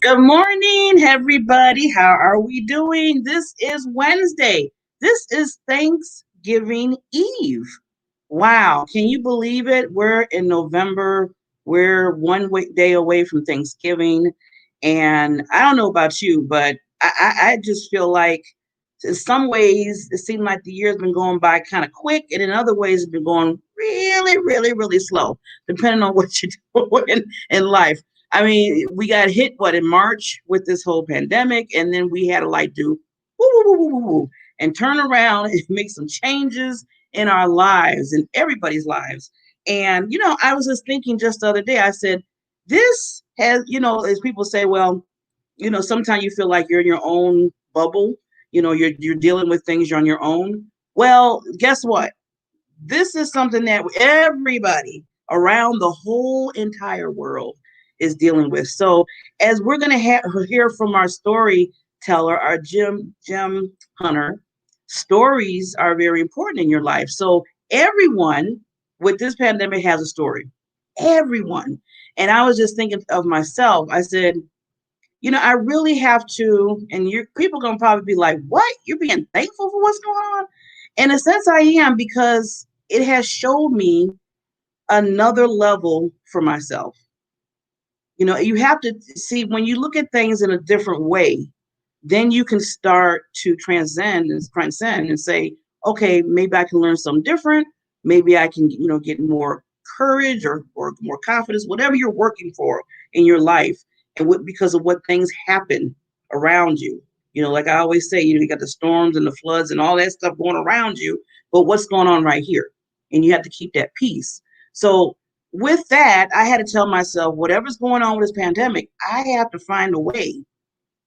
Good morning, everybody. How are we doing? This is Wednesday. This is Thanksgiving Eve. Wow, can you believe it? We're in November. We're day away from Thanksgiving. And I don't know about you, but I just feel like in some ways it seems like the year's been going by kind of quick, and in other ways it's been going really, really, really slow, depending on what you're doing in life. I mean, we got hit in March with this whole pandemic, and then we had to like do woo, woo, woo, woo, woo, and turn around and make some changes in our lives and everybody's lives. And I was just thinking just the other day, I said, this has, as people say, well, sometimes you feel like you're in your own bubble, you're dealing with things, you're on your own. Well, guess what? This is something that everybody around the whole entire world is dealing with. So, as we're going to hear from our storyteller, our Jim Hunter, stories are very important in your life. So, everyone with this pandemic has a story. Everyone. And I was just thinking of myself. I said, I really have to, and people are gonna probably be like, "What? You're being thankful for what's going on?" In a sense, I am, because it has showed me another level for myself. You have to see, when you look at things in a different way, then you can start to transcend and say, okay, maybe I can learn something different. Maybe I can, get more courage or more confidence, whatever you're working for in your life, and because of what things happen around you. Like I always say, you got the storms and the floods and all that stuff going around you, but what's going on right here? And you have to keep that peace. So with that, I had to tell myself, whatever's going on with this pandemic, I have to find a way.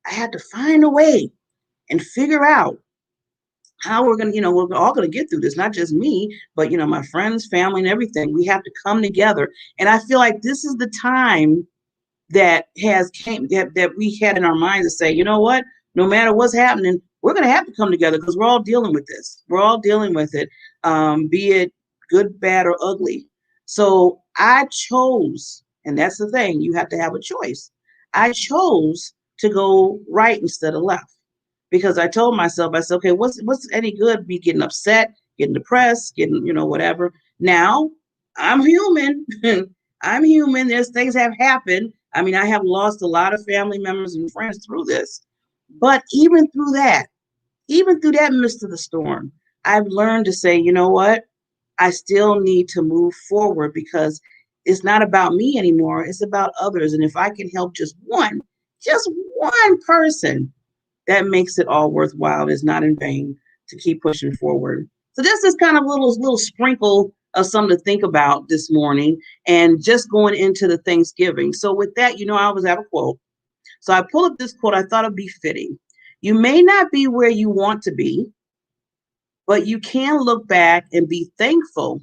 I had to find a way and figure out how we're going to, we're all going to get through this, not just me, but, my friends, family, and everything. We have to come together. And I feel like this is the time that we had in our minds to say, you know what, no matter what's happening, we're going to have to come together because we're all dealing with this. We're all dealing with it, be it good, bad, or ugly. So I chose, and that's the thing, you have to have a choice. I chose to go right instead of left, because I told myself, I said, okay, what's any good me getting upset, getting depressed, getting, whatever. Now I'm human. I'm human. There's things have happened. I mean, I have lost a lot of family members and friends through this. But even through that midst of the storm, I've learned to say, you know what? I still need to move forward, because it's not about me anymore. It's about others. And if I can help just one person, that makes it all worthwhile. It's not in vain to keep pushing forward. So this is kind of a little sprinkle of something to think about this morning, and just going into the Thanksgiving. So with that, I always have a quote. So I pull up this quote. I thought it'd be fitting. You may not be where you want to be, but you can look back and be thankful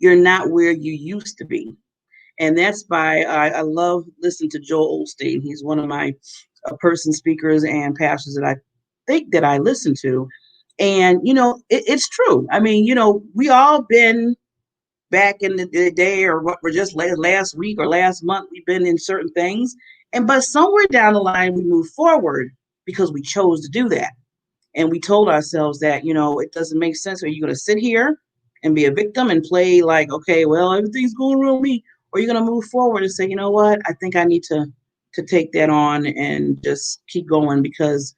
you're not where you used to be. And that's by, I love listening to Joel Osteen. He's one of my person speakers and pastors that I think that I listen to. And, it's true. I mean, we all been back in the day, or what we're just last week or last month, we've been in certain things. But somewhere down the line, we move forward because we chose to do that. And we told ourselves that, it doesn't make sense. Are you going to sit here and be a victim and play like, okay, well, everything's going wrong with me? Or you're going to move forward and say, you know what, I think I need to take that on and just keep going, because,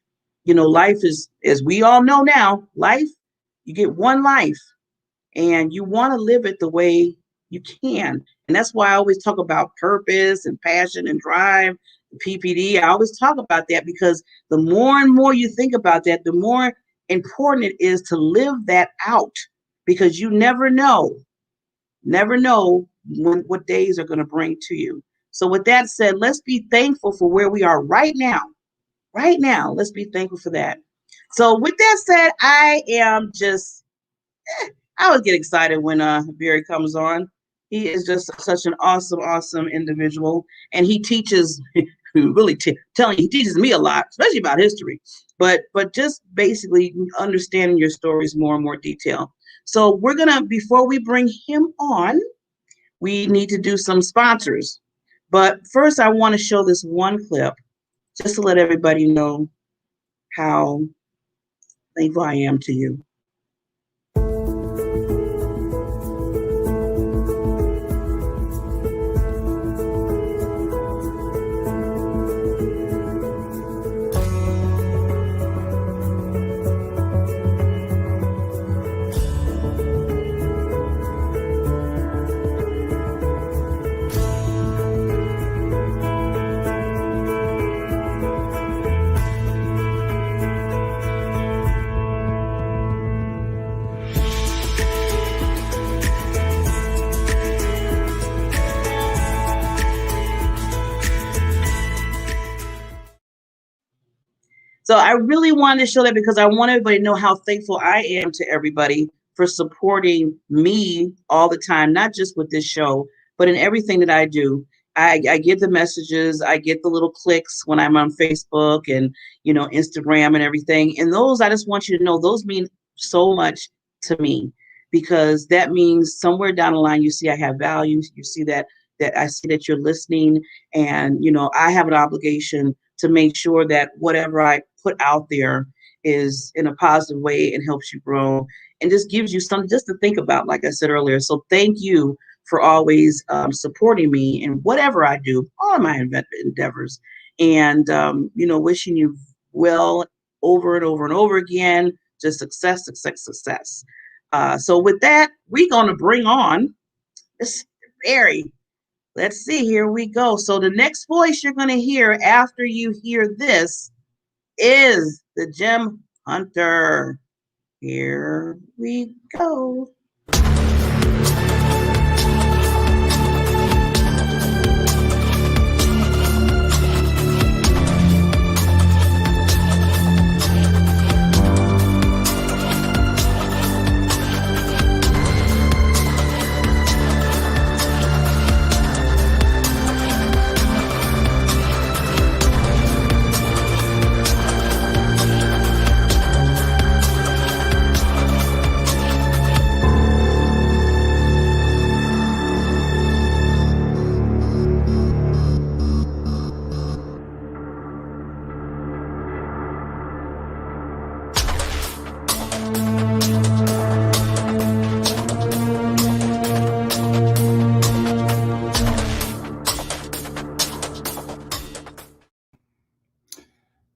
life is, as we all know now, life, you get one life, and you want to live it the way you can. And that's why I always talk about purpose and passion and drive, PPD. I always talk about that, because the more and more you think about that, the more important it is to live that out, because you never know what days are going to bring to you. So with that said, let's be thankful for where we are right now. Right now, let's be thankful for that. So with that said, I am just I always get excited when Barry comes on. He is just such an awesome individual, and he teaches really telling you, he teaches me a lot, especially about history, but just basically understanding your stories more and more detail. So we're gonna, before we bring him on, we need to do some sponsors. But first, I want to show this one clip just to let everybody know how thankful I am to you. So I really wanted to show that because I want everybody to know how thankful I am to everybody for supporting me all the time, not just with this show, but in everything that I do. I get the messages, I get the little clicks when I'm on Facebook and Instagram and everything. And those, I just want you to know, those mean so much to me because that means somewhere down the line you see I have value. You see that I see that you're listening, and I have an obligation to make sure that whatever I put out there is in a positive way and helps you grow and just gives you something just to think about, like I said earlier. So thank you for always supporting me in whatever I do, all of my endeavors, and wishing you well over and over and over again. Just success, success, success. So with that, we're going to bring on this Barry. Let's see, here we go. So the next voice you're going to hear after you hear this is the Gem Hunter. Here we go.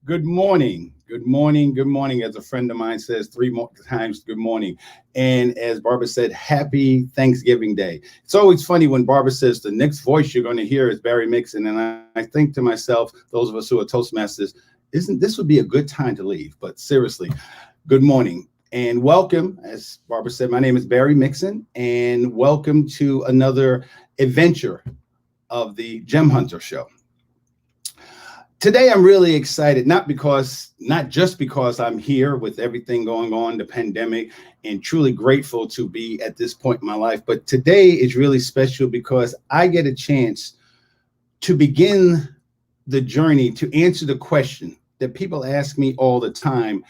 Good morning. Good morning. Good morning. As a friend of mine says 3 more times, good morning. And as Barbara said, happy Thanksgiving Day. It's always funny when Barbara says the next voice you're going to hear is Barry Mixon. And I think to myself, those of us who are Toastmasters, isn't this would be a good time to leave? But seriously, good morning and welcome. As Barbara said, my name is Barry Mixon and welcome to another adventure of the Gem Hunter Show. Today, I'm really excited, not just because I'm here with everything going on, the pandemic, and truly grateful to be at this point in my life. But today is really special because I get a chance to begin the journey to answer the question that people ask me all the time,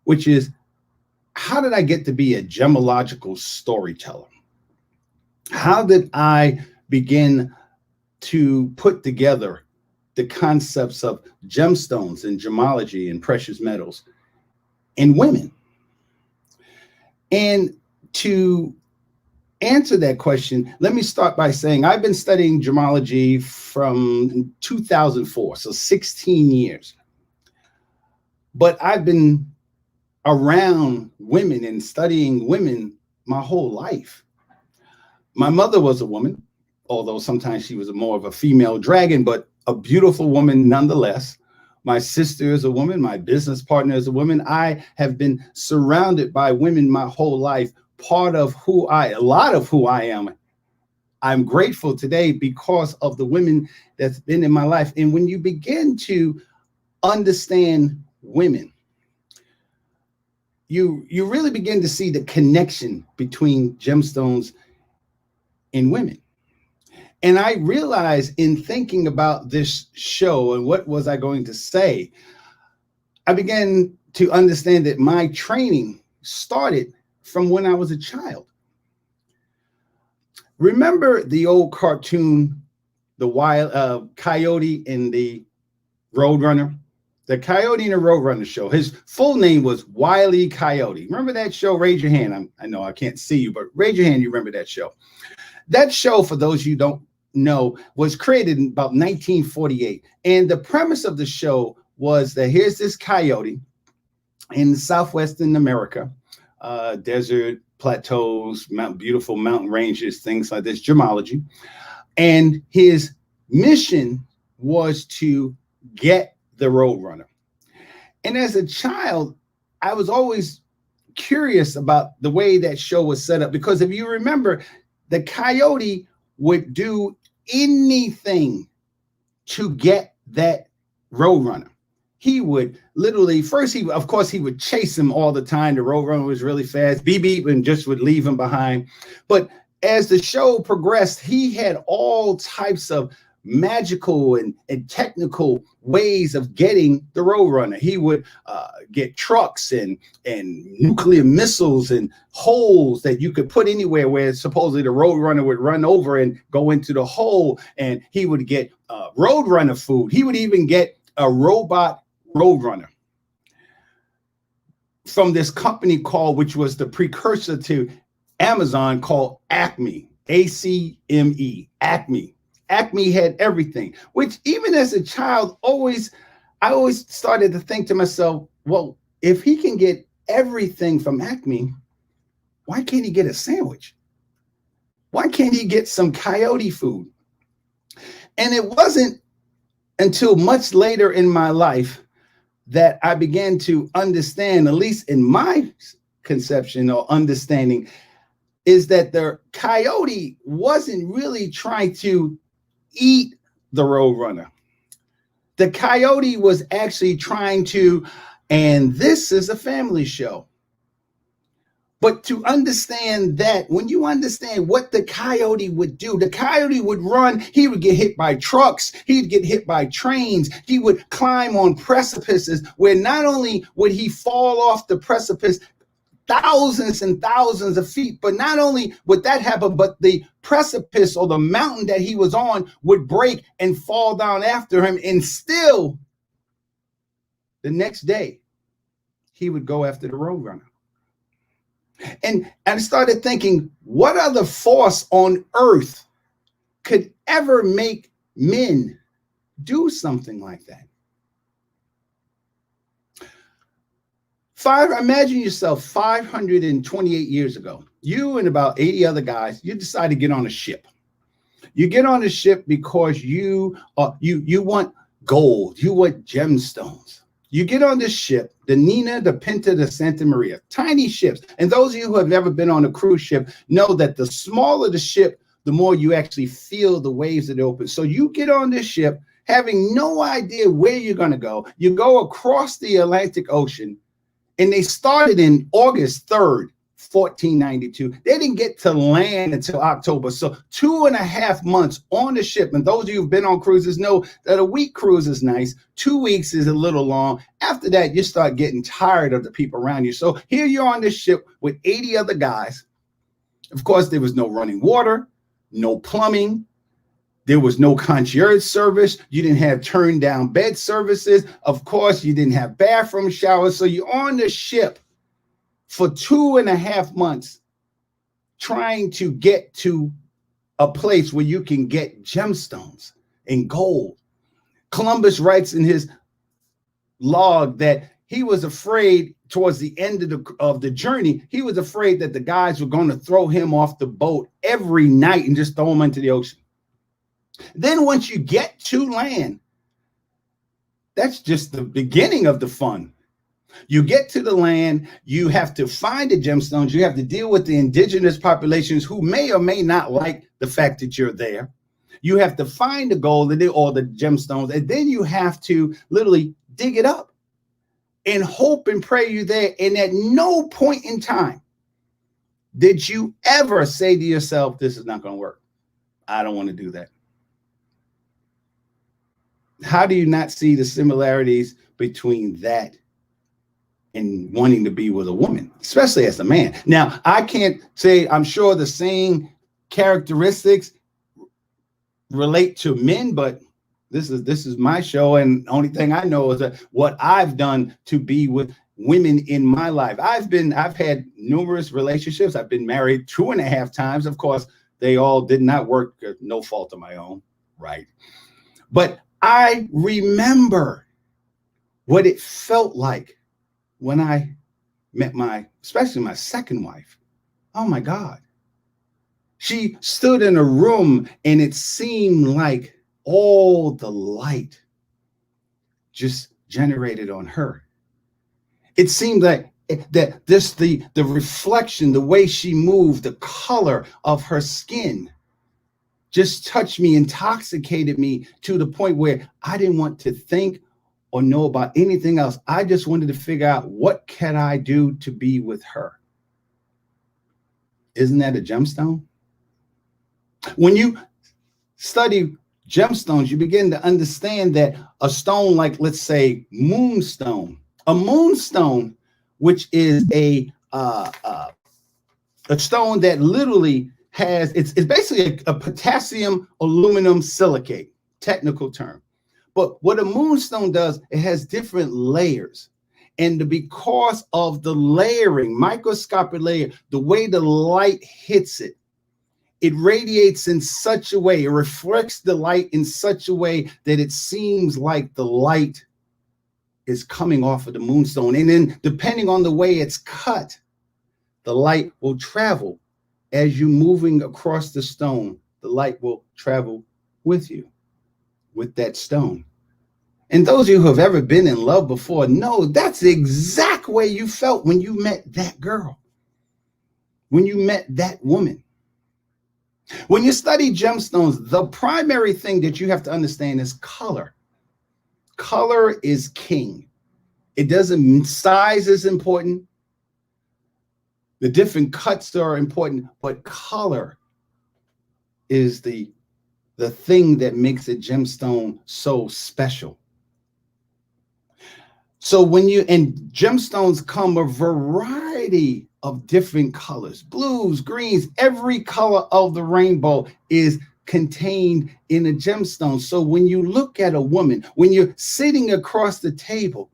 which is, how did I get to be a gemological storyteller? How did I begin to put together the concepts of gemstones and gemology and precious metals in women? And to answer that question, let me start by saying I've been studying gemology from 2004, so 16 years. But I've been around women and studying women my whole life. My mother was a woman, although sometimes she was more of a female dragon, but a beautiful woman nonetheless. My sister is a woman. My business partner is a woman. I have been surrounded by women my whole life. A lot of who I am. I'm grateful today because of the women that's been in my life. And when you begin to understand women, you really begin to see the connection between gemstones and women. And I realized in thinking about this show and what was I going to say, I began to understand that my training started from when I was a child. Remember the old cartoon, the wild coyote and the Roadrunner. The Coyote and the Roadrunner show. His full name was Wile E. Coyote. Remember that show? Raise your hand. I know I can't see you, but raise your hand. You remember that show? That show, for those you don't know, was created in about 1948. And the premise of the show was that here's this coyote in southwestern America, desert plateaus, beautiful mountain ranges, things like this, gemology. And his mission was to get the Roadrunner. And as a child, I was always curious about the way that show was set up, because if you remember, the coyote would do anything to get that Roadrunner. He would literally, first, of course, he would chase him all the time. The Roadrunner was really fast, beep, beep, and just would leave him behind. But as the show progressed, he had all types of magical and technical ways of getting the Roadrunner. He would get trucks and nuclear missiles and holes that you could put anywhere where supposedly the Roadrunner would run over and go into the hole. And he would get Roadrunner food. He would even get a robot Roadrunner from this company which was the precursor to Amazon, called Acme, ACME, Acme. Acme had everything, which even as a child, I always started to think to myself, well, if he can get everything from Acme, why can't he get a sandwich? Why can't he get some coyote food? And it wasn't until much later in my life that I began to understand, at least in my conception or understanding, is that the coyote wasn't really trying to eat the Roadrunner. The coyote was actually trying to, and this is a family show, but to understand that, when you understand what the coyote would do, the coyote would run, he would get hit by trucks, he'd get hit by trains, he would climb on precipices where not only would he fall off the precipice thousands and thousands of feet, but not only would that happen, but the precipice or the mountain that he was on would break and fall down after him. And still, the next day, he would go after the Roadrunner. And I started thinking, what other force on earth could ever make men do something like that? Imagine yourself 528 years ago. You and about 80 other guys, you decide to get on a ship. You get on a ship because you want gold, you want gemstones. You get on this ship, the Nina, the Pinta, the Santa Maria, tiny ships. And those of you who have never been on a cruise ship know that the smaller the ship, the more you actually feel the waves that open. So you get on this ship having no idea where you're going to go. You go across the Atlantic Ocean. And they started in August 3rd, 1492. They didn't get to land until October. So 2.5 months on the ship. And those of you who've been on cruises know that a week cruise is nice. 2 weeks is a little long. After that, you start getting tired of the people around you. So here you're on this ship with 80 other guys. Of course, there was no running water, no plumbing. There was no concierge service. You didn't have turn down bed services. Of course, you didn't have bathroom showers. So you're on the ship for 2.5 months trying to get to a place where you can get gemstones and gold. Columbus writes in his log that he was afraid towards the end of the journey, he was afraid that the guys were going to throw him off the boat every night and just throw him into the ocean. Then once you get to land, that's just the beginning of the fun. You get to the land, you have to find the gemstones, you have to deal with the indigenous populations who may or may not like the fact that you're there. You have to find the gold or the gemstones, and then you have to literally dig it up and hope and pray you're there. And at no point in time did you ever say to yourself, this is not going to work. I don't want to do that. How do you not see the similarities between that and wanting to be with a woman, especially as a man? Now, I can't say I'm sure the same characteristics relate to men, but This is my show, and the only thing I know is that what I've done to be with women in my life. I've had numerous relationships. I've been married 2.5 times. Of course, they all did not work. No fault of my own, right? But I remember what it felt like when I met especially my second wife. Oh my God. She stood in a room and it seemed like all the light just generated on her. It seemed like that the reflection, the way she moved, the color of her skin just touched me, intoxicated me to the point where I didn't want to think or know about anything else. I just wanted to figure out what can I do to be with her. Isn't that a gemstone? When you study gemstones, you begin to understand that a stone like, let's say, a moonstone, which is a stone that literally has, it's basically a potassium aluminum silicate, technical term. But what a moonstone does, it has different layers. And because of the layering, microscopic layer, the way the light hits it, it radiates in such a way, it reflects the light in such a way that it seems like the light is coming off of the moonstone. And then depending on the way it's cut, the light will travel. As you're moving across the stone, the light will travel with you, with that stone. And those of you who have ever been in love before know that's the exact way you felt when you met that girl, when you met that woman. When you study gemstones, the primary thing that you have to understand is color. Color is king. It doesn't, size is important. The different cuts are important, but color is the thing that makes a gemstone so special. So and gemstones come a variety of different colors, blues, greens, every color of the rainbow is contained in a gemstone. So when you look at a woman, when you're sitting across the table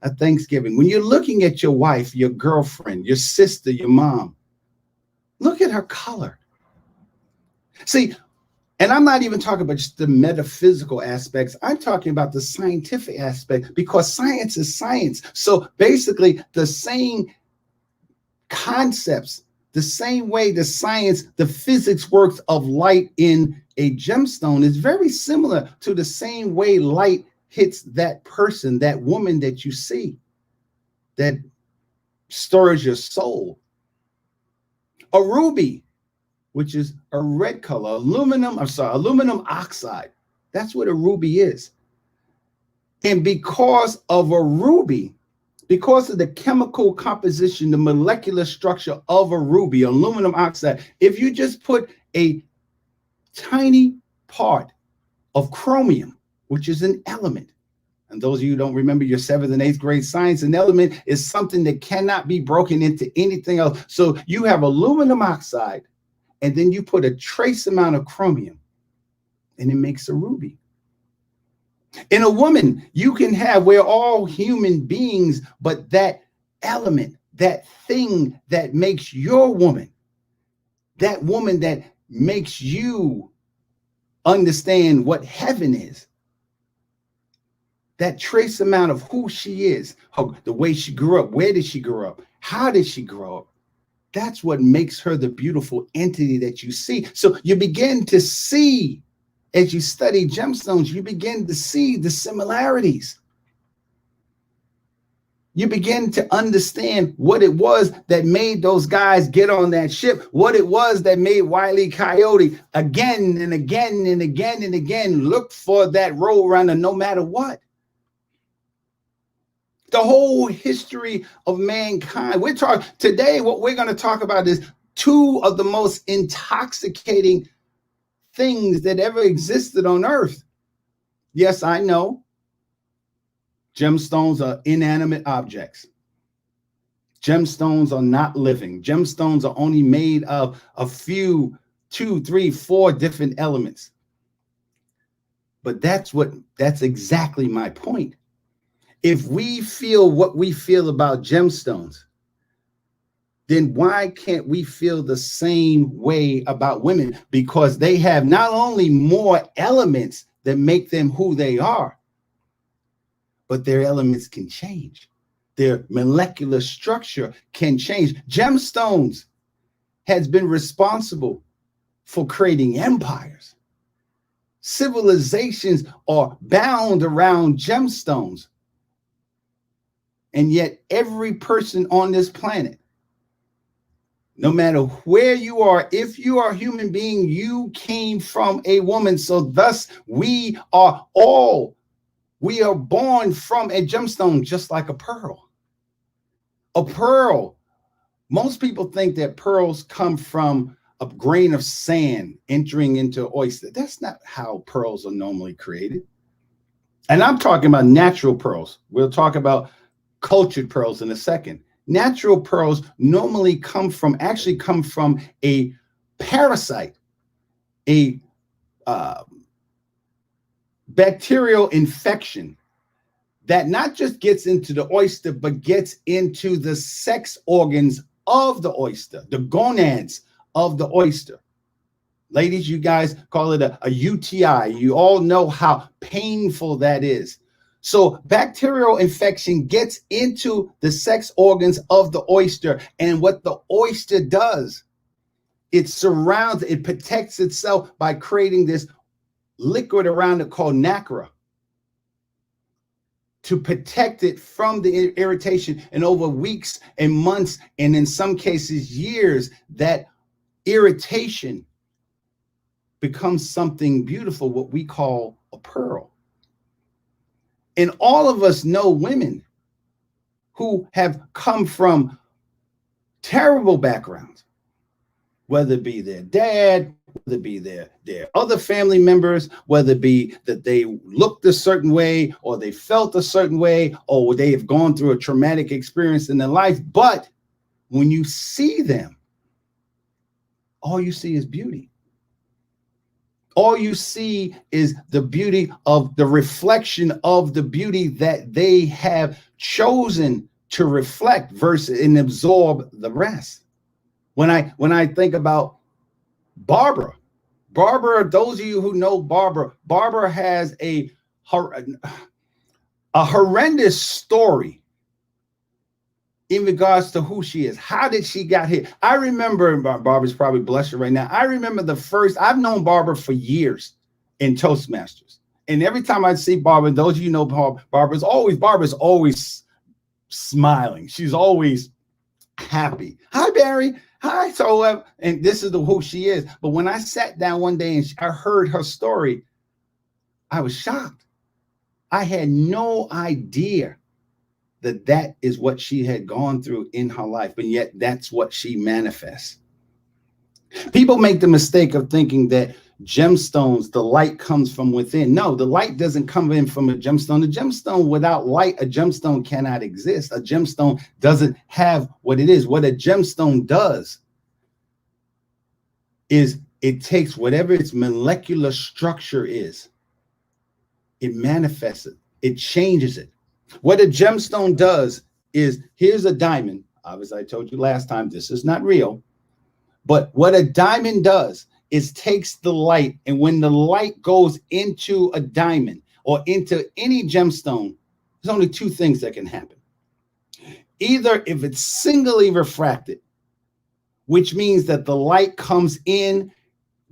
at Thanksgiving, when you're looking at your wife, your girlfriend, your sister, your mom, look at her color. See, and I'm not even talking about just the metaphysical aspects. I'm talking about the scientific aspect, because science is science. So basically, the same concepts, the same way the science, the physics works of light in a gemstone is very similar to the same way light hits that person, that woman that you see, that stirs your soul. A ruby, which is a red color, aluminum oxide. That's what a ruby is. And because of a ruby, because of the chemical composition, the molecular structure of a ruby, aluminum oxide, if you just put a tiny part of chromium, which is an element, and those of you who don't remember your 7th and 8th grade science, an element is something that cannot be broken into anything else. So you have aluminum oxide, and then you put a trace amount of chromium, and it makes a ruby. In a woman, you can have, we're all human beings, but that element, that thing that makes your woman, that woman that makes you understand what heaven is, that trace amount of who she is, the way she grew up, where did she grow up, how did she grow up, that's what makes her the beautiful entity that you see. So you begin to see, as you study gemstones, you begin to see the similarities. You begin to understand what it was that made those guys get on that ship, what it was that made Wile E. Coyote again and again and again and again look for that road runner no matter what. The whole history of mankind. We're talking today, what we're going to talk about is two of the most intoxicating things that ever existed on earth. Yes, I know. Gemstones are inanimate objects. Gemstones are not living. Gemstones are only made of a few, 2, 3, 4 different elements. But that's exactly my point. If we feel what we feel about gemstones, then why can't we feel the same way about women? Because they have not only more elements that make them who they are, but their elements can change. Their molecular structure can change. Gemstones has been responsible for creating empires. Civilizations are bound around gemstones. And yet every person on this planet, no matter where you are, if you are a human being, you came from a woman. So thus we are born from a gemstone, just like a pearl. A pearl. Most people think that pearls come from a grain of sand entering into an oyster. That's not how pearls are normally created. And I'm talking about natural pearls. We'll talk about cultured pearls in a second. Natural pearls normally come from a parasite, a bacterial infection that not just gets into the oyster, but gets into the sex organs of the oyster, the gonads of the oyster. Ladies, you guys call it a UTI. You all know how painful that is. So bacterial infection gets into the sex organs of the oyster. And what the oyster does, it protects itself by creating this liquid around it called nacre to protect it from the irritation. And over weeks and months, and in some cases years, that irritation becomes something beautiful, what we call a pearl. And all of us know women who have come from terrible backgrounds, whether it be their dad, whether it be their other family members, whether it be that they looked a certain way or they felt a certain way, or they have gone through a traumatic experience in their life. But when you see them, all you see is beauty. All you see is the beauty of the reflection of the beauty that they have chosen to reflect versus and absorb the rest. When I think about Barbara, those of you who know Barbara has a horrendous story in regards to who she is. How did she get here? I remember, Barbara's probably blushing right now. I remember I've known Barbara for years in Toastmasters. And every time I see Barbara, those of you know Barbara's always smiling. She's always happy. Hi, Barry. Hi. So, and this is who she is. But when I sat down one day and I heard her story, I was shocked. I had no idea that is what she had gone through in her life, but yet that's what she manifests. People make the mistake of thinking that gemstones, the light comes from within. No, the light doesn't come in from a gemstone. A gemstone without light, a gemstone cannot exist. A gemstone doesn't have what it is. What a gemstone does is it takes whatever its molecular structure is, it manifests it, it changes it. What a gemstone does is, here's a diamond. Obviously, I told you last time, this is not real. But what a diamond does is takes the light, and when the light goes into a diamond or into any gemstone, there's only two things that can happen. Either if it's singly refracted, which means that the light comes in,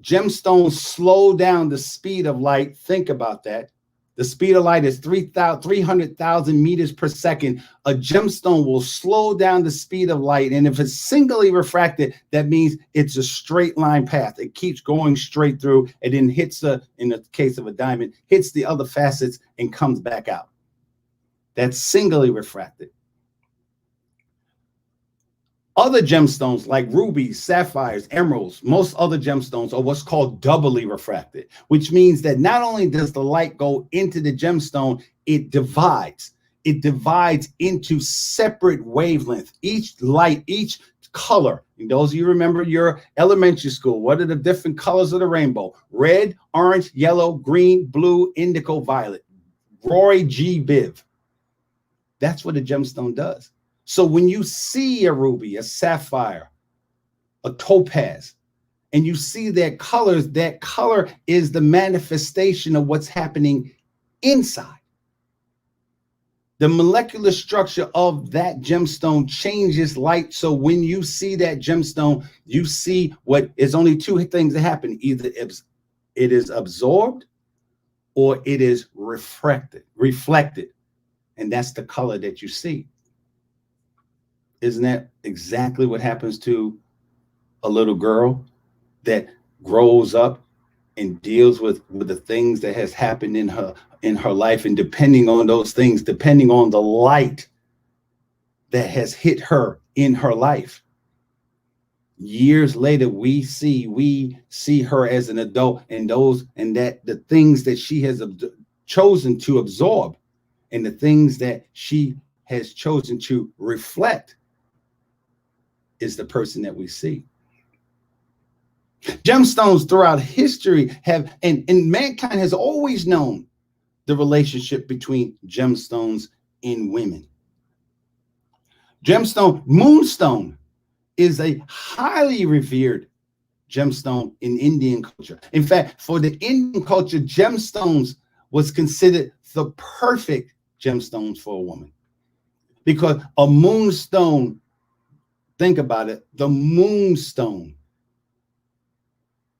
gemstones slow down the speed of light. Think about that. The speed of light is 300,000 meters per second. A gemstone will slow down the speed of light. And if it's singly refracted, that means it's a straight line path. It keeps going straight through and then hits in the case of a diamond, hits the other facets and comes back out. That's singly refracted. Other gemstones like rubies, sapphires, emeralds, most other gemstones are what's called doubly refracted, which means that not only does the light go into the gemstone, it divides. It divides into separate wavelengths. Each color. And those of you remember your elementary school, what are the different colors of the rainbow? Red, orange, yellow, green, blue, indigo, violet. Roy G. Biv. That's what a gemstone does. So when you see a ruby, a sapphire, a topaz, and you see their colors, that color is the manifestation of what's happening inside. The molecular structure of that gemstone changes light. So when you see that gemstone, you see what is only two things that happen. Either it is absorbed or it is reflected. And that's the color that you see. Isn't that exactly what happens to a little girl that grows up and deals with the things that has happened in her life, and depending on those things, depending on the light that has hit her in her life, years later we see her as an adult, and that the things that she has chosen to absorb and the things that she has chosen to reflect is the person that we see. Gemstones throughout history have, and mankind has always known the relationship between gemstones and women. Moonstone is a highly revered gemstone in Indian culture. In fact, for the Indian culture, gemstones was considered the perfect gemstones for a woman, because a moonstone, think about it, the moonstone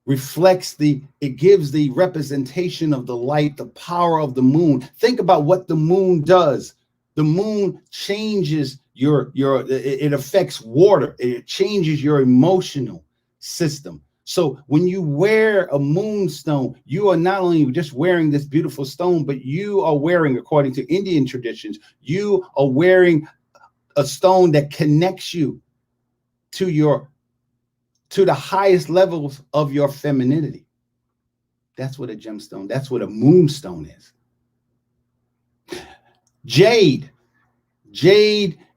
reflects it gives the representation of the light, the power of the moon. Think about what the moon does. The moon changes it affects water. It changes your emotional system. So when you wear a moonstone, you are not only just wearing this beautiful stone, but you are wearing, according to Indian traditions, you are wearing a stone that connects you to the highest levels of your femininity. That's what a gemstone, that's what a moonstone is. Jade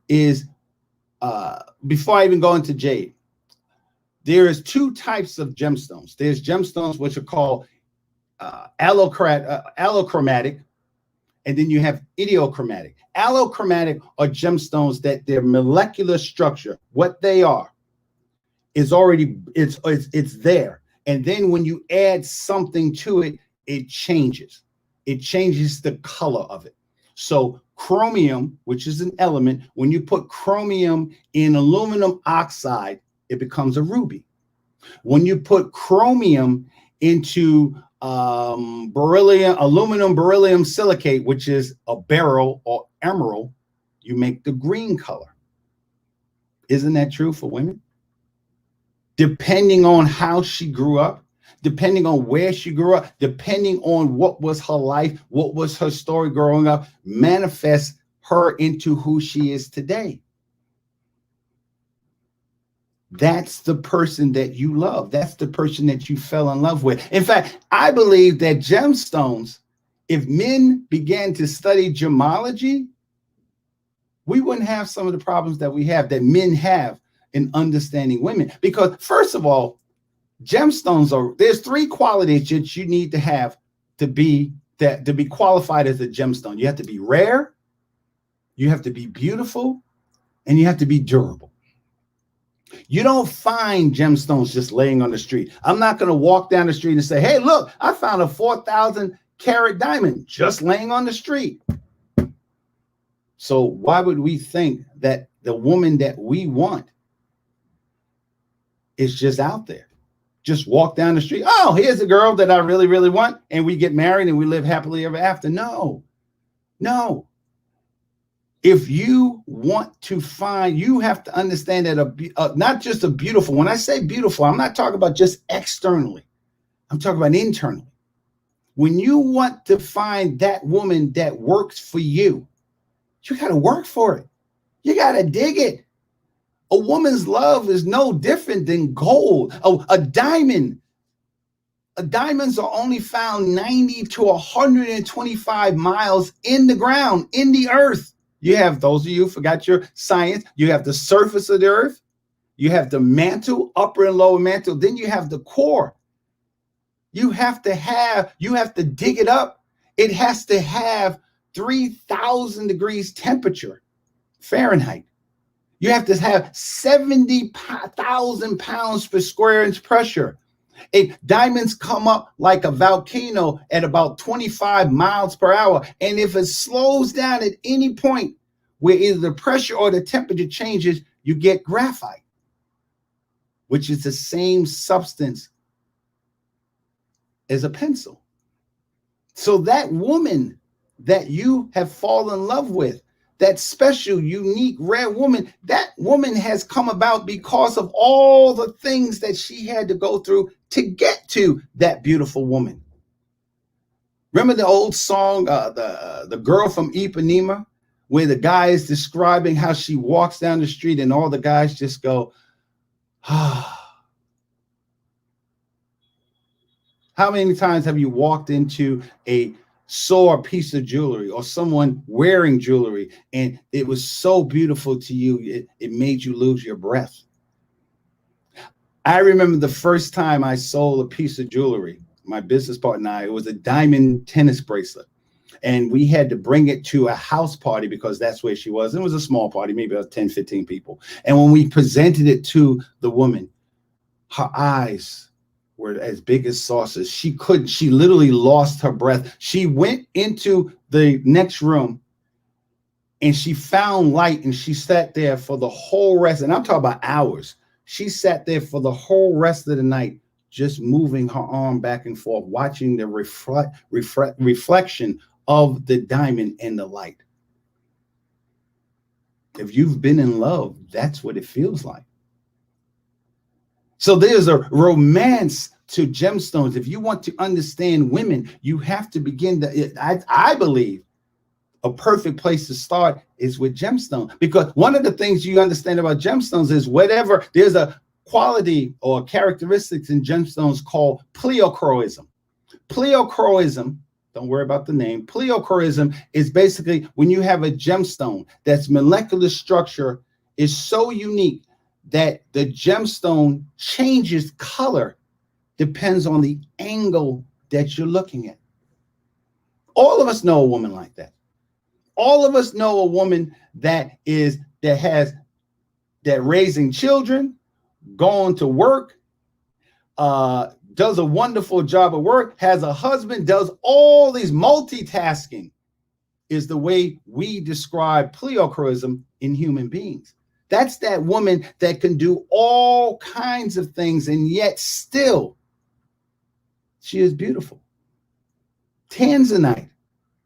is, before I even go into jade, there is two types of gemstones. There's gemstones which are called allochromatic, and then you have idiochromatic. Allochromatic are gemstones that their molecular structure, what they are, is already, it's there. And then when you add something to it, it changes. It changes the color of it. So chromium, which is an element, when you put chromium in aluminum oxide, it becomes a ruby. When you put chromium into aluminum beryllium silicate, which is a beryl or emerald, you make the green color. Isn't that true for women? Depending on how she grew up, depending on where she grew up, depending on what was her life, what was her story growing up, manifests her into who she is today. That's the person that you love. That's the person that you fell in love with. In fact, I believe that gemstones, if men began to study gemology, we wouldn't have some of the problems that we have, that men have in understanding women. Because first of all, gemstones there's three qualities that you need to have to be qualified as a gemstone. You have to be rare, you have to be beautiful, and you have to be durable. You don't find gemstones just laying on the street. I'm not going to walk down the street and say, hey, look, I found a 4,000 carat diamond just laying on the street. So why would we think that the woman that we want is just out there? Just walk down the street. Oh, here's a girl that I really, really want. And we get married and we live happily ever after. No. If you want to find, you have to understand that not just a beautiful, when I say beautiful, I'm not talking about just externally. I'm talking about internally. When you want to find that woman that works for you, you got to work for it. You got to dig it. A woman's love is no different than gold. A diamond. Diamonds are only found 90 to 125 miles in the ground, in the earth. You have, those of you who forgot your science, you have the surface of the earth, You have the mantle, upper and lower mantle. Then you have the core. You have to dig it up. It has to have 3,000 degrees temperature, Fahrenheit. You have to have 70,000 pounds per square inch pressure. Diamonds come up like a volcano at about 25 miles per hour. And if it slows down at any point where either the pressure or the temperature changes, you get graphite, which is the same substance as a pencil. So that woman that you have fallen in love with, that special, unique, rare woman, that woman has come about because of all the things that she had to go through to get to that beautiful woman. Remember the old song, the girl from Ipanema, where the guy is describing how she walks down the street and all the guys just go, ah. How many times have you walked into saw a piece of jewelry or someone wearing jewelry and it was so beautiful to you, it made you lose your breath? I remember the first time I sold a piece of jewelry, my business partner and I, it was a diamond tennis bracelet. And we had to bring it to a house party because that's where she was. It was a small party, maybe about 10, 15 people. And when we presented it to the woman, her eyes were as big as saucers. She literally lost her breath. She went into the next room and she found light and she sat there for the whole rest. And I'm talking about hours. She sat there for the whole rest of the night, just moving her arm back and forth, watching the reflection of the diamond in the light. If you've been in love, that's what it feels like. So there's a romance to gemstones. If you want to understand women, you have to begin I believe a perfect place to start is with gemstones, because one of the things you understand about gemstones is whatever, there's a quality or characteristics in gemstones called pleochroism. Pleochroism, don't worry about the name. Pleochroism is basically when you have a gemstone that's molecular structure is so unique that the gemstone changes color, depends on the angle that you're looking at. All of us know a woman like that. All of us know a woman that raising children, going to work, does a wonderful job at work, has a husband, does all these multitasking, is the way we describe pleochroism in human beings. That's that woman that can do all kinds of things and yet still she is beautiful. Tanzanite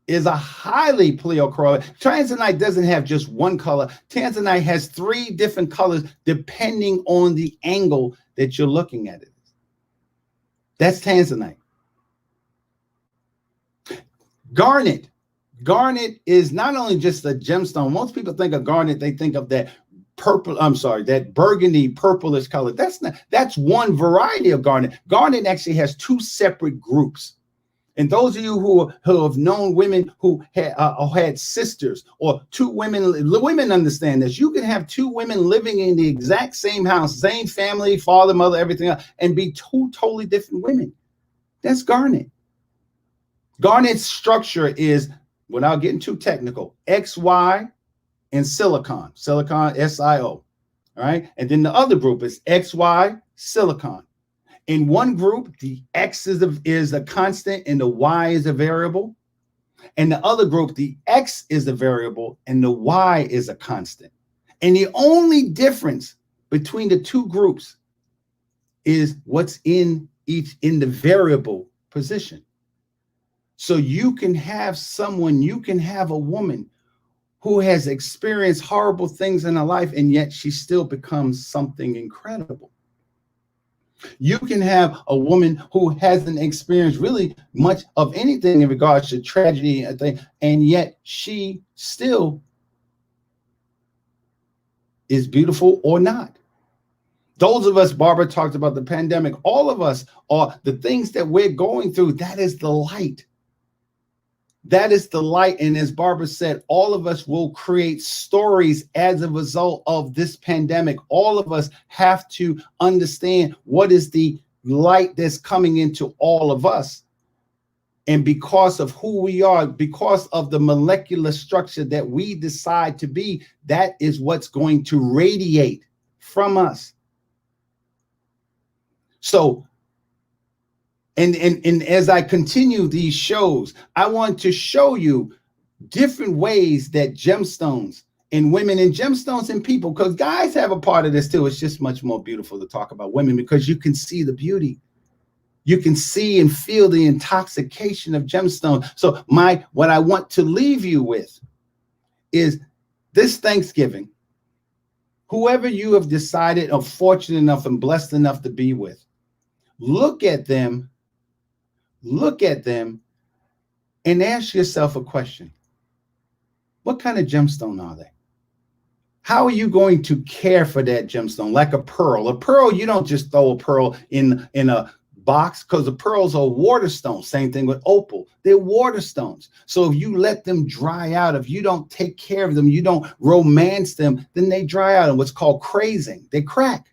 is a highly pleochroic. Tanzanite doesn't have just one color. Tanzanite has 3 different colors depending on the angle that you're looking at it. That's tanzanite. Garnet. Garnet is not only just a gemstone. Most people think of garnet, they think of that that burgundy purplish color. That's one variety of garnet. Garnet actually has 2 separate groups. And those of you who have known women who had sisters, or 2 women understand this. You can have 2 women living in the exact same house, same family, father, mother, everything else, and be 2 totally different women. That's garnet. Garnet's structure is, without getting too technical, XY and silicon, SiO. All right. And then the other group is XY silicon. In one group, the X is a constant and the Y is a variable. In the other group, the X is a variable and the Y is a constant. And the only difference between the 2 groups is what's in the variable position. So you can have a woman who has experienced horrible things in her life, and yet she still becomes something incredible. You can have a woman who hasn't experienced really much of anything in regards to tragedy and yet she still is beautiful or not. Those of us, Barbara talked about the pandemic, all of us are the things that we're going through. That is the light. That is the light. And as Barbara said, all of us will create stories as a result of this pandemic. All of us have to understand what is the light that's coming into all of us. And because of who we are, because of the molecular structure that we decide to be, that is what's going to radiate from us. So, and as I continue these shows, I want to show you different ways that gemstones and women and gemstones and people, because guys have a part of this too. It's just much more beautiful to talk about women because you can see the beauty. You can see and feel the intoxication of gemstone. So what I want to leave you with is this Thanksgiving, whoever you have decided or fortunate enough and blessed enough to be with, look at them and ask yourself a question. What kind of gemstone are they? How are you going to care for that gemstone? Like a pearl. A pearl, you don't just throw a pearl in a box, because the pearls are water stones. Same thing with opal. They're water stones. So if you let them dry out, if you don't take care of them, you don't romance them, then they dry out and what's called crazing. They crack.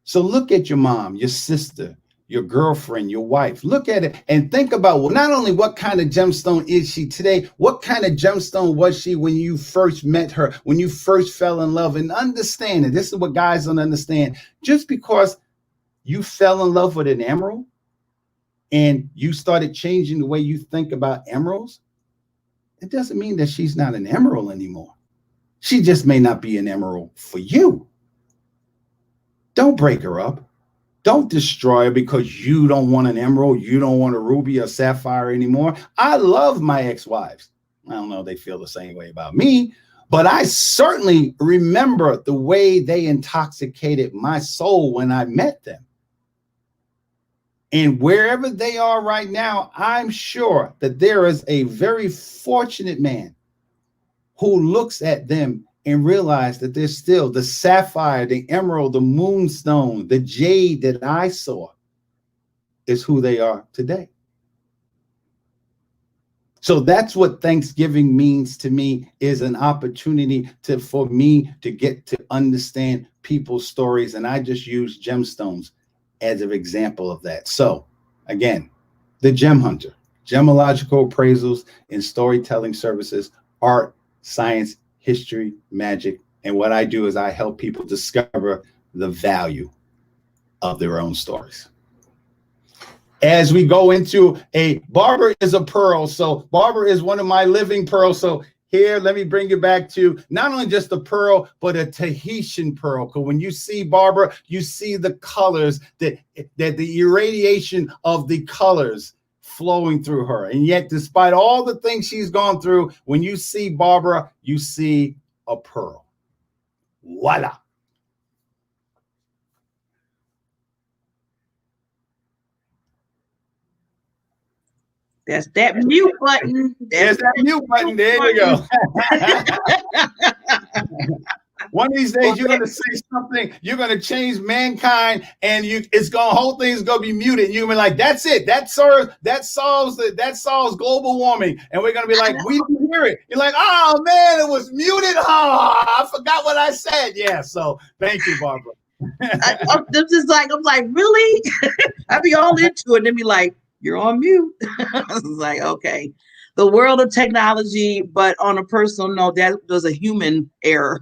So look at your mom, your sister, your girlfriend, your wife. Look at it and think about, well, not only what kind of gemstone is she today, what kind of gemstone was she when you first met her, when you first fell in love, and understand it. This is what guys don't understand. Just because you fell in love with an emerald and you started changing the way you think about emeralds, it doesn't mean that she's not an emerald anymore. She just may not be an emerald for you. Don't break her up. Don't destroy her because you don't want an emerald, you don't want a ruby or sapphire anymore. I love my ex-wives. I don't know if they feel the same way about me, but I certainly remember the way they intoxicated my soul when I met them. And wherever they are right now, I'm sure that there is a very fortunate man who looks at them and realizes that there's still the sapphire, the emerald, the moonstone, the jade that I saw is who they are today. So that's what Thanksgiving means to me, is an opportunity for me to get to understand people's stories. And I just use gemstones as an example of that. So again, the Gem Hunter, gemological appraisals and storytelling services, art, science, history, magic. And what I do is I help people discover the value of their own stories. As we go into Barbara is a pearl. So Barbara is one of my living pearls. So here, let me bring you back to not only just a pearl, but a Tahitian pearl. Because when you see Barbara, you see the colors, that the irradiation of the colors flowing through her. And yet, despite all the things she's gone through, when you see Barbara, you see a pearl. Voila. That's that mute button. There's that mute button. There you go. One of these days, you're going to say something. You're going to change mankind, and whole thing's going to be muted. And you're going to be like, "That's it. That solves global warming." And we're going to be like, "We didn't hear it." You're like, "Oh man, it was muted. Oh, I forgot what I said." Yeah. So thank you, Barbara. I'm like, really? I'd be all into it, and then be like, "You're on mute." I was like, okay. The world of technology, but on a personal note, that was a human error.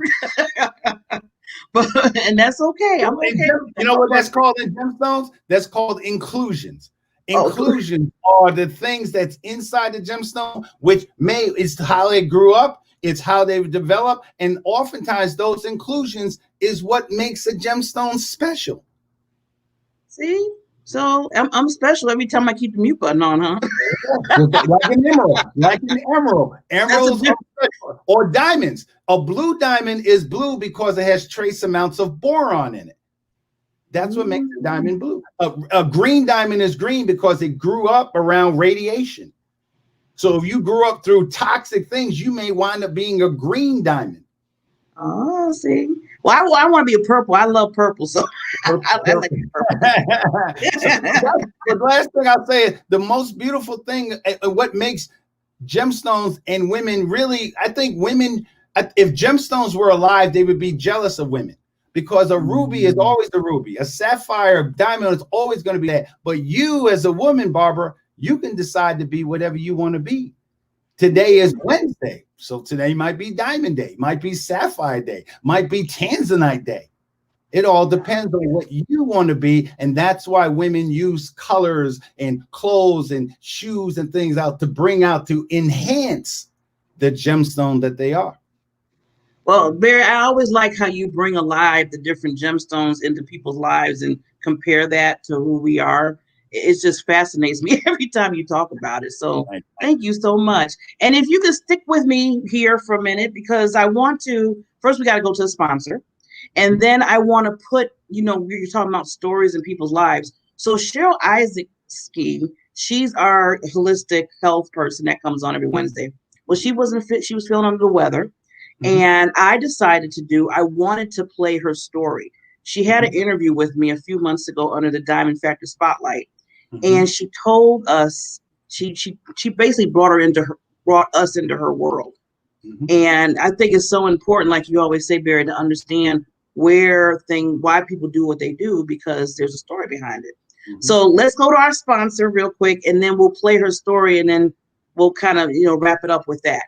And that's okay. I'm okay. You know what that's called in gemstones? That's called inclusions. Inclusions are the things that's inside the gemstone, which is how they grew up, it's how they've developed, and oftentimes those inclusions is what makes a gemstone special. See? So I'm special every time I keep the mute button on, huh? Like an emerald. Emeralds are special. Or diamonds. A blue diamond is blue because it has trace amounts of boron in it. That's what makes a diamond blue. A green diamond is green because it grew up around radiation. So if you grew up through toxic things, you may wind up being a green diamond. Oh, see. Well, I want to be a purple. I love purple. So I like purple. So the last thing I'll say is the most beautiful thing, what makes gemstones and women really, I think women, if gemstones were alive, they would be jealous of women because a ruby is always a ruby, a sapphire, a diamond is always going to be that. But you, as a woman, Barbara, you can decide to be whatever you want to be. Today is Wednesday, so today might be Diamond Day, might be Sapphire Day, might be Tanzanite Day. It all depends on what you want to be. And that's why women use colors and clothes and shoes and things out to bring out, to enhance the gemstone that they are. Well, Barry, I always like how you bring alive the different gemstones into people's lives and compare that to who we are. It just fascinates me every time you talk about it. So thank you so much. And if you could stick with me here for a minute, because I want to, first we got to go to the sponsor. And then I want to put, you're talking about stories in people's lives. So Cheryl Isaacski, she's our holistic health person that comes on every Wednesday. Well, she wasn't fit. She was feeling under the weather. And I decided I wanted to play her story. She had an interview with me a few months ago under the Diamond Factor Spotlight. And she told us, she basically brought us into her world. And I think it's so important, like you always say, Barry, to understand why people do what they do, because there's a story behind it. So let's go to our sponsor real quick, and then we'll play her story, and then we'll kind of, wrap it up with that.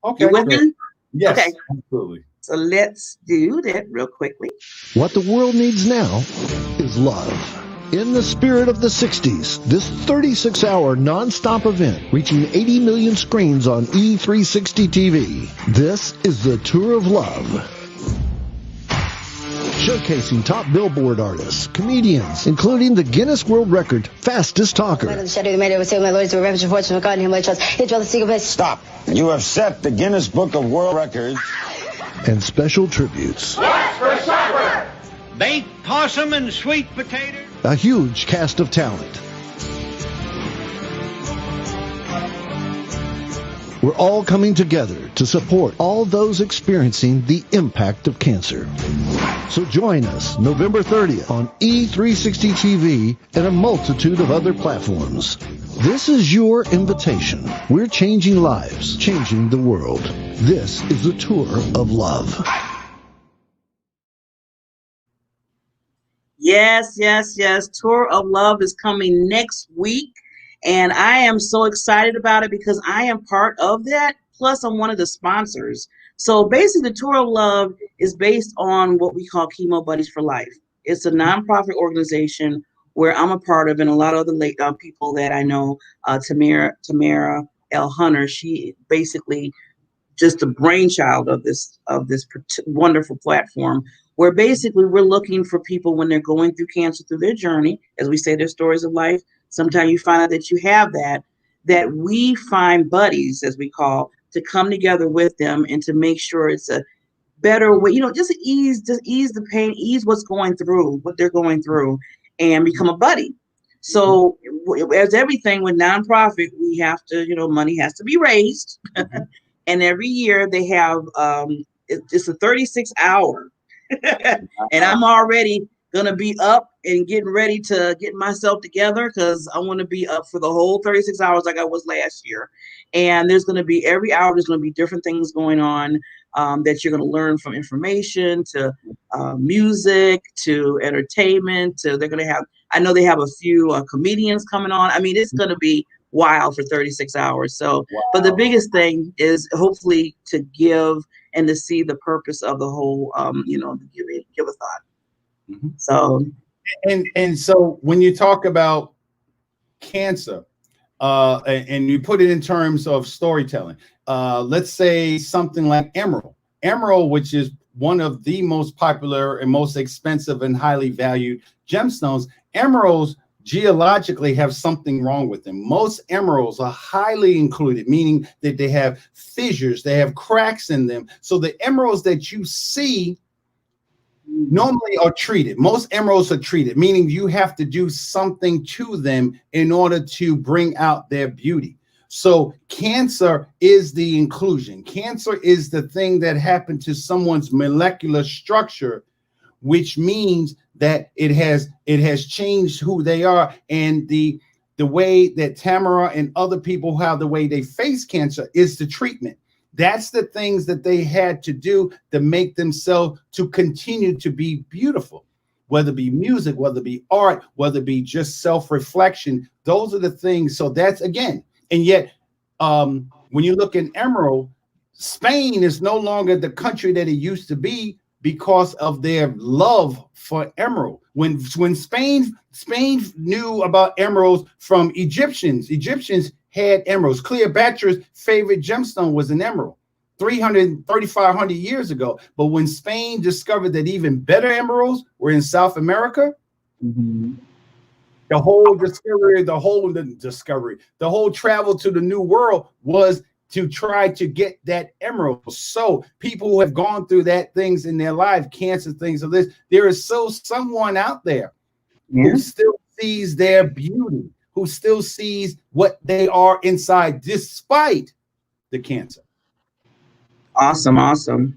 Okay. You with me? Yes, okay. Absolutely. So let's do that real quickly. What the world needs now is love. In the spirit of the 60s, this 36-hour non-stop event reaching 80 million screens on E360 TV. This is the Tour of Love. Showcasing top Billboard artists, comedians, including the Guinness World Record fastest talker. Stop. You have set the Guinness Book of World Records. And special tributes. What's for supper? Baked possum and sweet potato. A huge cast of talent. We're all coming together to support all those experiencing the impact of cancer. So join us November 30th on E360 TV and a multitude of other platforms. This is your invitation. We're changing lives, changing the world. This is the Tour of Love. Yes. Tour of Love is coming next week. And I am so excited about it because I am part of that. Plus, I'm one of the sponsors. So basically, the Tour of Love is based on what we call Chemo Buddies for Life. It's a nonprofit organization where I'm a part of, and a lot of other people that I know, Tamara L. Hunter, she basically just the brainchild of this wonderful platform, where basically we're looking for people when they're going through cancer, through their journey, as we say, their stories of life. Sometimes you find out that you have that we find buddies, as we call, to come together with them and to make sure it's a better way, just ease the pain, ease what they're going through, and become a buddy. So as everything with nonprofit, we have to, money has to be raised. And every year they have, it's a 36-hour. And I'm already going to be up and getting ready to get myself together because I want to be up for the whole 36 hours like I was last year. And there's going to be every hour, there's going to be different things going on that you're going to learn, from information to music to entertainment to I know they have a few comedians coming on. I mean, it's going to be wild for 36 hours. So, But the biggest thing is hopefully to give and to see the purpose of the whole, give a thought. So, and so when you talk about cancer, and you put it in terms of storytelling, let's say something like emerald, which is one of the most popular and most expensive and highly valued gemstones. Emeralds geologically have something wrong with them. Most emeralds are highly included, meaning that they have fissures, they have cracks in them. So the emeralds that you see normally are treated. Most emeralds are treated, meaning you have to do something to them in order to bring out their beauty. So cancer is the inclusion. Cancer is the thing that happened to someone's molecular structure which means that it has changed who they are, and the way that Tamara and other people, how the way they face cancer is the treatment. That's the things that they had to do to make themselves to continue to be beautiful, whether it be music, whether it be art, whether it be just self-reflection. Those are the things. So that's again, and yet when you look in Emerald, Spain is no longer the country that it used to be because of their love for emerald. When Spain knew about emeralds from Egyptians had emeralds. Cleopatra's favorite gemstone was an emerald 3,500 years ago. But when Spain discovered that even better emeralds were in South America, the whole travel to the new world was to try to get that emerald. So people who have gone through that things in their life, cancer, things of this, there is someone out there who still sees their beauty, who still sees what they are inside despite the cancer. Awesome, awesome.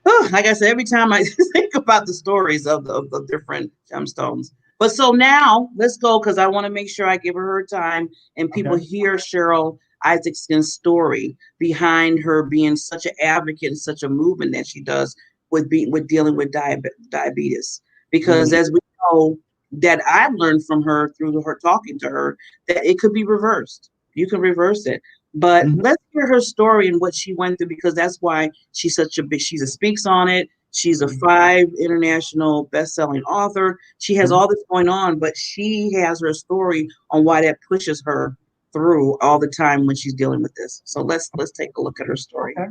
Oh, like I said, every time I think about the stories of the different gemstones. But so now let's go, because I want to make sure I give her time and people hear Cheryl Isaacson's story behind her being such an advocate and such a movement that she does with dealing with diabetes. Because as we know, that I've learned from her through her talking to her, that it could be reversed. You can reverse it. But let's hear her story and what she went through, because that's why she's speaks on it. She's a 5 international best-selling author. She has all this going on, but she has her story on why that pushes her through all the time when she's dealing with this. So let's take a look at her story. Okay.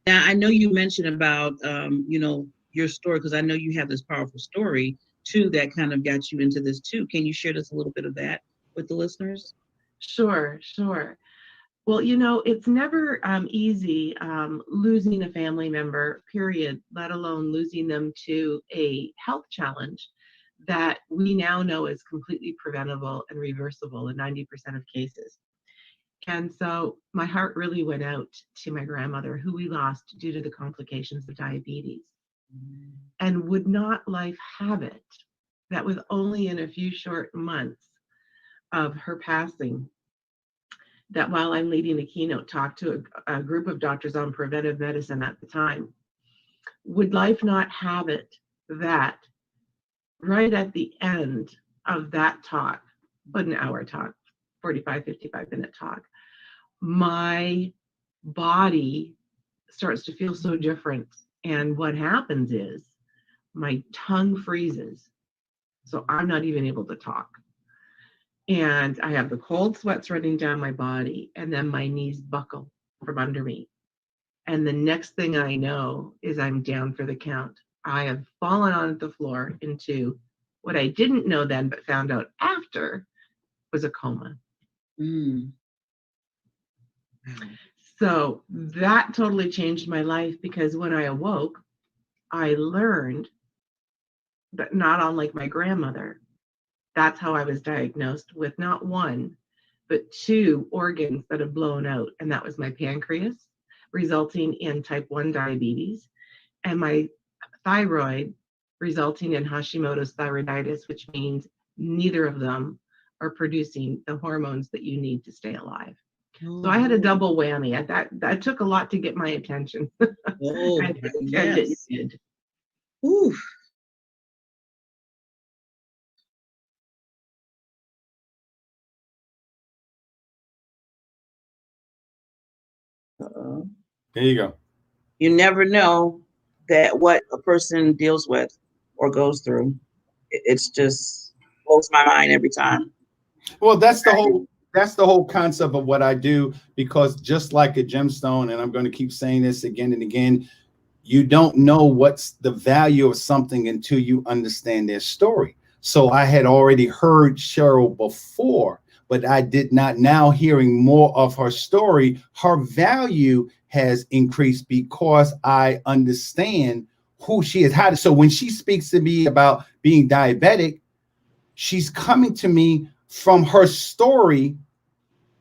Now, I know you mentioned about, your story, because I know you have this powerful story too that kind of got you into this too. Can you share just a little bit of that with the listeners? Sure, sure. Well, it's never easy losing a family member, period, let alone losing them to a health challenge that we now know is completely preventable and reversible in 90% of cases. And so my heart really went out to my grandmother, who we lost due to the complications of diabetes. And would not life have it that with only in a few short months of her passing, that while I'm leading a keynote talk to a group of doctors on preventive medicine at the time, would life not have it that right at the end of that talk, about an hour talk, 45, 55-minute talk, my body starts to feel so different. And what happens is my tongue freezes. So I'm not even able to talk. And I have the cold sweats running down my body, and then my knees buckle from under me. And the next thing I know is I'm down for the count. I have fallen on the floor into what I didn't know then, but found out after, was a coma. So that totally changed my life, because when I awoke, I learned that, not unlike my grandmother, that's how I was diagnosed with not one, but 2 organs that have blown out. And that was my pancreas, resulting in type 1 diabetes, and my thyroid, resulting in Hashimoto's thyroiditis, which means neither of them are producing the hormones that you need to stay alive. So I had a double whammy. That took a lot to get my attention. And it did. Ooh. There you go. You never know that what a person deals with or goes through. It's just blows my mind every time. Well, that's the whole concept of what I do, because just like a gemstone, and I'm going to keep saying this again and again, you don't know what's the value of something until you understand their story. So I had already heard Cheryl before, but I did not. Now hearing more of her story, her value has increased because I understand who she is. So when she speaks to me about being diabetic, she's coming to me from her story,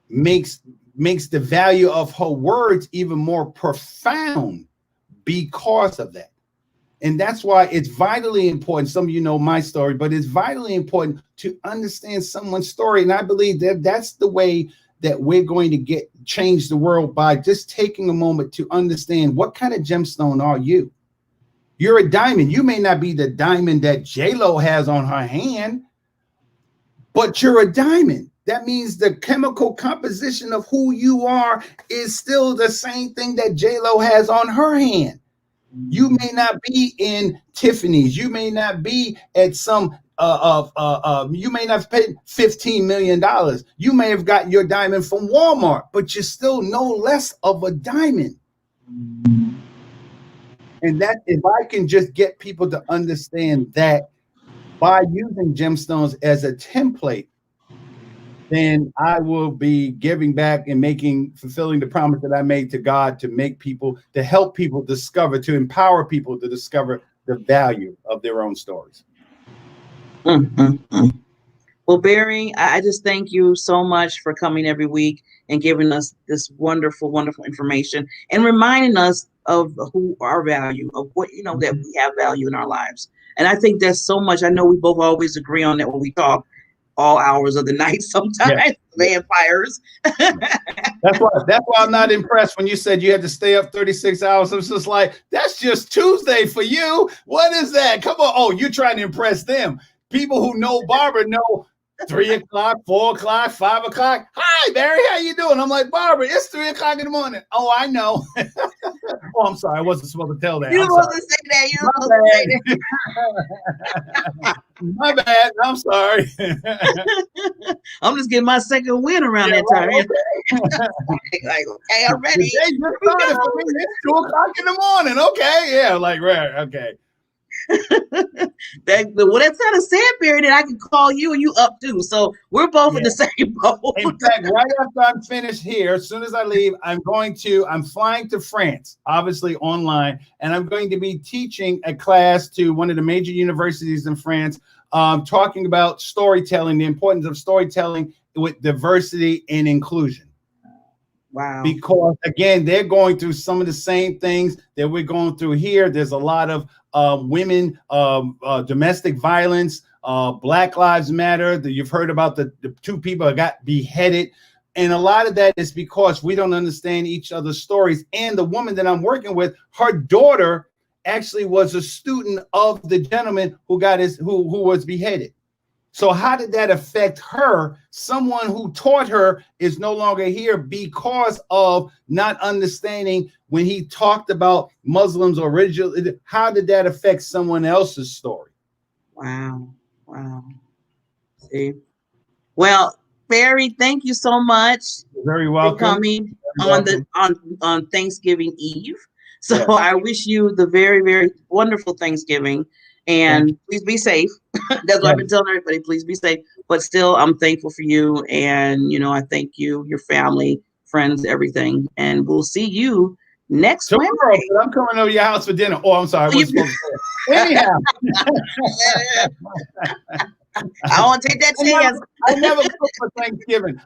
makes the value of her words even more profound because of that. And that's why it's vitally important. Some of you know my story, but it's vitally important to understand someone's story. And I believe that that's the way that we're going to change the world, by just taking a moment to understand what kind of gemstone are you. You're a diamond. You may not be the diamond that J-Lo has on her hand, but you're a diamond. That means the chemical composition of who you are is still the same thing that J-Lo has on her hand. You may not be in Tiffany's. You may not be at some you may not have paid $15 million. You may have got your diamond from Walmart, but you're still no less of a diamond. And that, if I can just get people to understand that by using gemstones as a template, then I will be giving back and fulfilling the promise that I made to God, to help people discover, to empower people to discover the value of their own stories. Well, Barry, I just thank you so much for coming every week and giving us this wonderful, wonderful information and reminding us of who our value, of what, that we have value in our lives. And I think there's so much. I know we both always agree on that when we talk all hours of the night, sometimes vampires. That's why I'm not impressed when you said you had to stay up 36 hours. I was just like, that's just Tuesday for you. What is that? Come on. Oh, you're trying to impress them. People who know Barbara know 3 o'clock, 4 o'clock, 5 o'clock. Hi, Barry, how you doing? I'm like, Barbara, it's 3 o'clock in the morning. Oh, I know. Oh, I'm sorry. I wasn't supposed to tell that. You were supposed to say that. You were supposed to say that. My bad. I'm sorry. I'm just getting my second win around that time. Like, okay, I'm ready. The day just started for me. It's 2 o'clock in the morning. Okay. Yeah, like, right. Okay. That's not a sad period that I can call you and you up too. So we're both in the same boat. In fact, right after I'm finished here, as soon as I leave, I'm flying to France, obviously online, and I'm going to be teaching a class to one of the major universities in France, talking about storytelling, the importance of storytelling with diversity and inclusion. Wow. Because again, they're going through some of the same things that we're going through here. There's a lot of women, domestic violence, Black Lives Matter. You've heard about the 2 people that got beheaded. And a lot of that is because we don't understand each other's stories. And the woman that I'm working with, her daughter actually was a student of the gentleman who was beheaded. So how did that affect her? Someone who taught her is no longer here because of not understanding when he talked about Muslims originally. How did that affect someone else's story? Wow. See? Well, Barry, thank you so much. You're very welcome. For coming on Thanksgiving Eve. So I wish you the very, very wonderful Thanksgiving. And please be safe. That's what I've been telling everybody. Please be safe. But still, I'm thankful for you. And, I thank you, your family, friends, everything. And we'll see you next Wednesday. I'm coming over your house for dinner. Oh, I'm sorry. Anyhow. I won't take that chance. I never cook for Thanksgiving.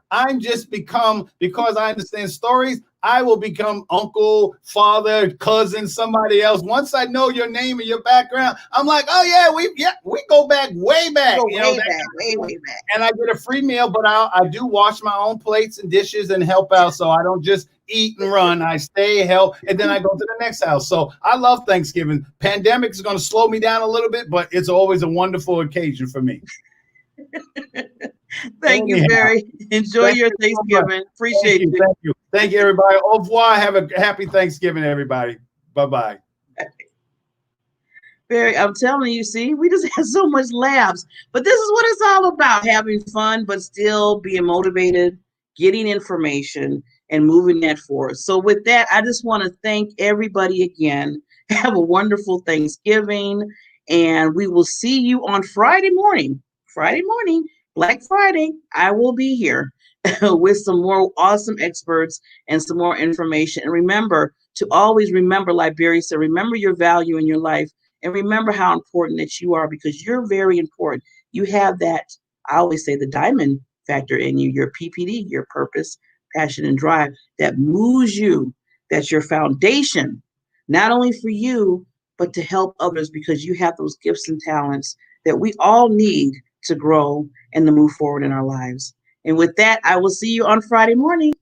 Because I understand stories, I will become uncle, father, cousin, somebody else. Once I know your name and your background, I'm like, oh yeah, we go back way back. Way back. And I get a free meal, but I do wash my own plates and dishes and help out. So I don't just eat and run. I stay, help, and then I go to the next house. So I love Thanksgiving. Pandemic is going to slow me down a little bit, but it's always a wonderful occasion for me. Thank you, Barry. Enjoy your Thanksgiving. Appreciate you. Thank you, everybody. Au revoir. Have a happy Thanksgiving, everybody. Bye-bye. Barry, I'm telling you, see, we just had so much laughs. But this is what it's all about, having fun, but still being motivated, getting information, and moving that forward. So with that, I just want to thank everybody again. Have a wonderful Thanksgiving, and we will see you on Friday morning Black Friday, I will be here with some more awesome experts and some more information. And remember to always remember, like Barry said, remember your value in your life and remember how important that you are because you're very important. You have that, I always say, the diamond factor in you, your PPD, your purpose, passion, and drive that moves you. That's your foundation, not only for you, but to help others because you have those gifts and talents that we all need to grow and to move forward in our lives. And with that, I will see you on Friday morning.